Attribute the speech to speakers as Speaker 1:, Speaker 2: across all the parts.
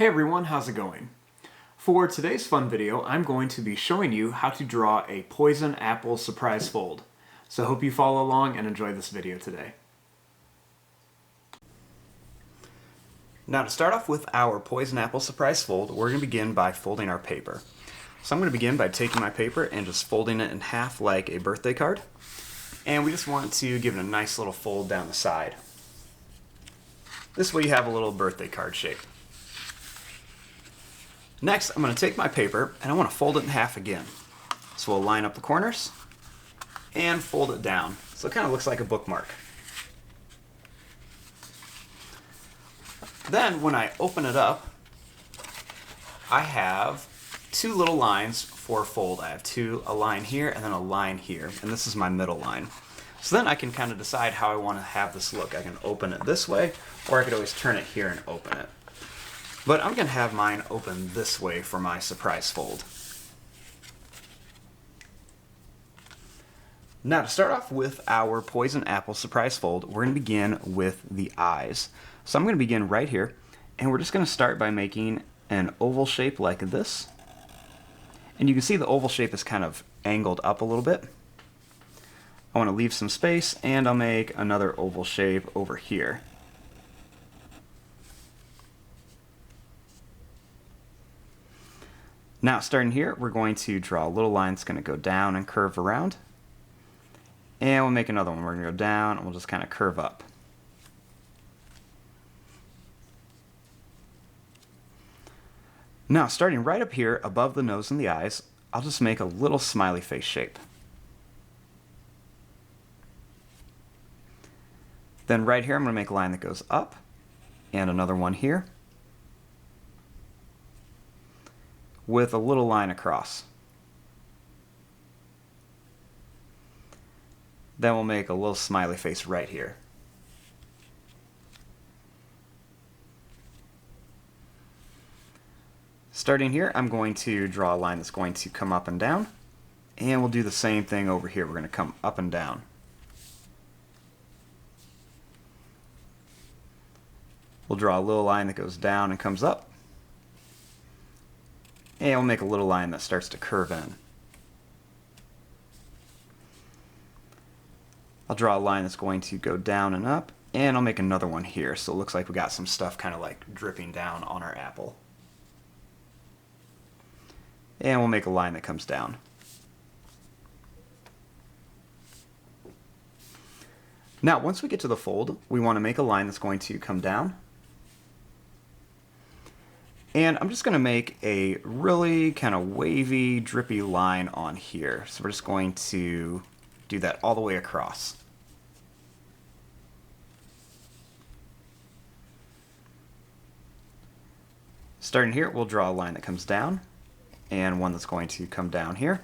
Speaker 1: Hey everyone, how's it going? For today's fun video, I'm going to be showing you how to draw a poison apple surprise fold. So I hope you follow along and enjoy this video today. Now to start off with our poison apple surprise fold, we're going to begin by folding our paper. So I'm going to begin by taking my paper and just folding it in half like a birthday card. And we just want to give it a nice little fold down the side. This way you have a little birthday card shape. Next, I'm going to take my paper and I want to fold it in half again. So we'll line up the corners and fold it down. So it kind of looks like a bookmark. Then when I open it up, I have two little lines for a fold. I have a line here and then a line here, and this is my middle line. So then I can kind of decide how I want to have this look. I can open it this way, or I could always turn it here and open it. But I'm going to have mine open this way for my surprise fold. Now to start off with our poison apple surprise fold, we're going to begin with the eyes. So I'm going to begin right here, and we're just going to start by making an oval shape like this. And you can see the oval shape is kind of angled up a little bit. I want to leave some space, and I'll make another oval shape over here. Now starting here, we're going to draw a little line that's going to go down and curve around. And we'll make another one. We're going to go down and we'll just kind of curve up. Now starting right up here above the nose and the eyes, I'll just make a little smiley face shape. Then right here I'm going to make a line that goes up and another one here, with a little line across. Then we'll make a little smiley face right here. Starting here, I'm going to draw a line that's going to come up and down, and we'll do the same thing over here. We're going to come up and down. We'll draw a little line that goes down and comes up. And we'll make a little line that starts to curve in. I'll draw a line that's going to go down and up, and I'll make another one here, so it looks like we got some stuff kind of like dripping down on our apple. And we'll make a line that comes down. Now, once we get to the fold, we want to make a line that's going to come down. And I'm just going to make a really kind of wavy, drippy line on here. So we're just going to do that all the way across. Starting here, we'll draw a line that comes down, and one that's going to come down here.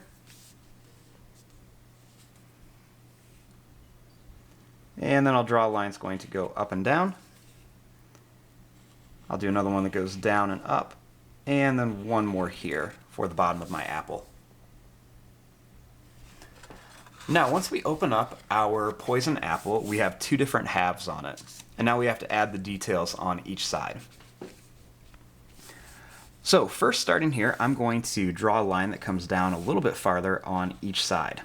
Speaker 1: And then I'll draw a line that's going to go up and down. I'll do another one that goes down and up, and then one more here for the bottom of my apple. Now, once we open up our poison apple, we have two different halves on it, and now we have to add the details on each side. So first, starting here, I'm going to draw a line that comes down a little bit farther on each side.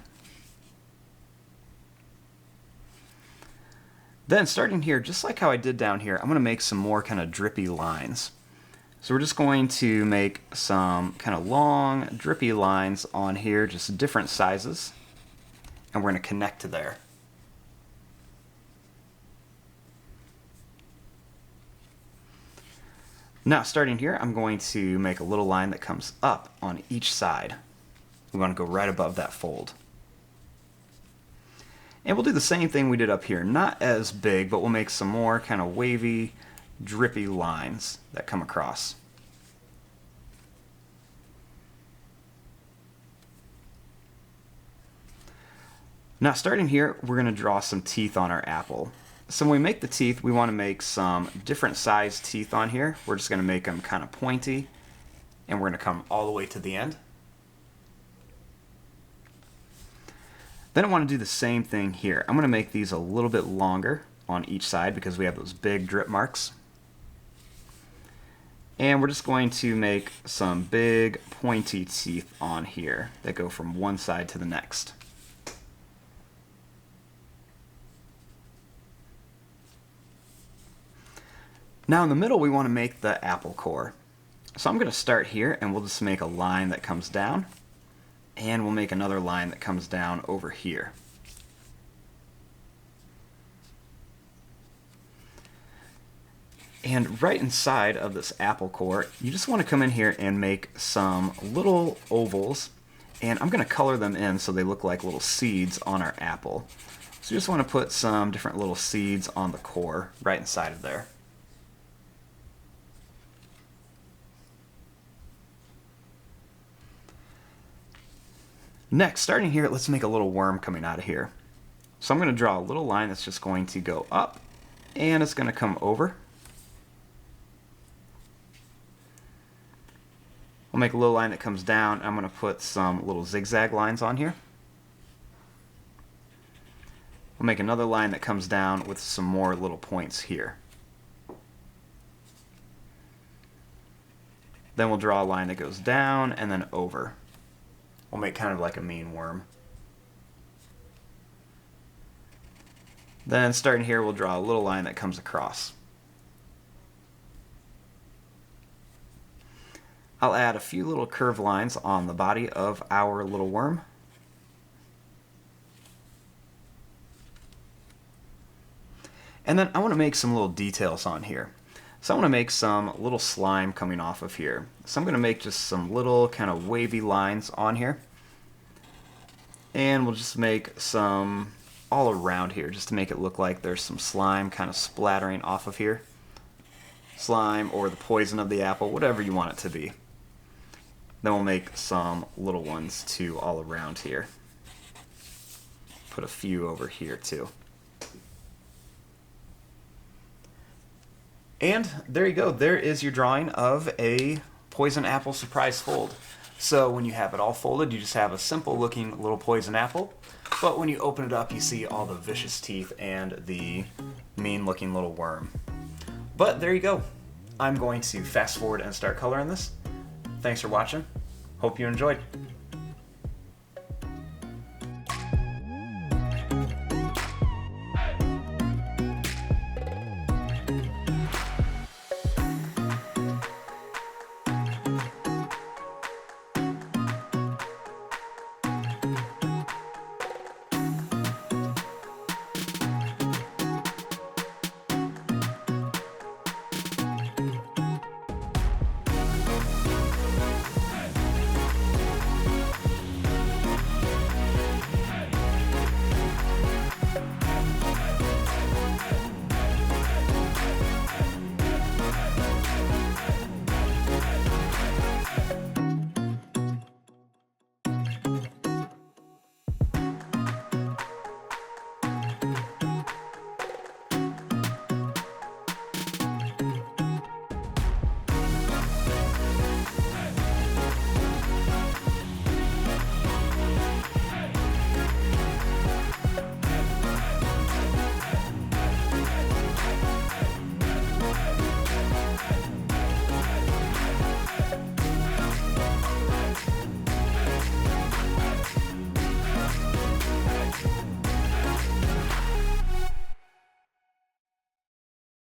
Speaker 1: Then starting here, just like how I did down here, I'm going to make some more kind of drippy lines. So we're just going to make some kind of long, drippy lines on here, just different sizes, and we're going to connect to there. Now starting here, I'm going to make a little line that comes up on each side. We want to go right above that fold. And we'll do the same thing we did up here. Not as big, but we'll make some more kind of wavy, drippy lines that come across. Now starting here, we're going to draw some teeth on our apple. So when we make the teeth, we want to make some different size teeth on here. We're just going to make them kind of pointy, and we're going to come all the way to the end. Then I want to do the same thing here. I'm going to make these a little bit longer on each side because we have those big drip marks. And we're just going to make some big pointy teeth on here that go from one side to the next. Now in the middle we want to make the apple core. So I'm going to start here and we'll just make a line that comes down, and we'll make another line that comes down over here. And right inside of this apple core, you just want to come in here and make some little ovals, and I'm going to color them in so they look like little seeds on our apple. So you just want to put some different little seeds on the core right inside of there. Next, starting here, let's make a little worm coming out of here. So I'm going to draw a little line that's just going to go up, and it's going to come over. I'll make a little line that comes down. I'm going to put some little zigzag lines on here. We'll make another line that comes down with some more little points here. Then we'll draw a line that goes down and then over. We'll make kind of like a mean worm. Then starting here, we'll draw a little line that comes across. I'll add a few little curved lines on the body of our little worm. And then I want to make some little details on here. So I want to make some little slime coming off of here. So I'm going to make just some little kind of wavy lines on here. And we'll just make some all around here just to make it look like there's some slime kind of splattering off of here. Slime or the poison of the apple, whatever you want it to be. Then we'll make some little ones too all around here. Put a few over here too. And there you go. There is your drawing of a poison apple surprise fold. So when you have it all folded, you just have a simple looking little poison apple. But when you open it up, you see all the vicious teeth and the mean looking little worm. But there you go. I'm going to fast forward and start coloring this. Thanks for watching. Hope you enjoyed.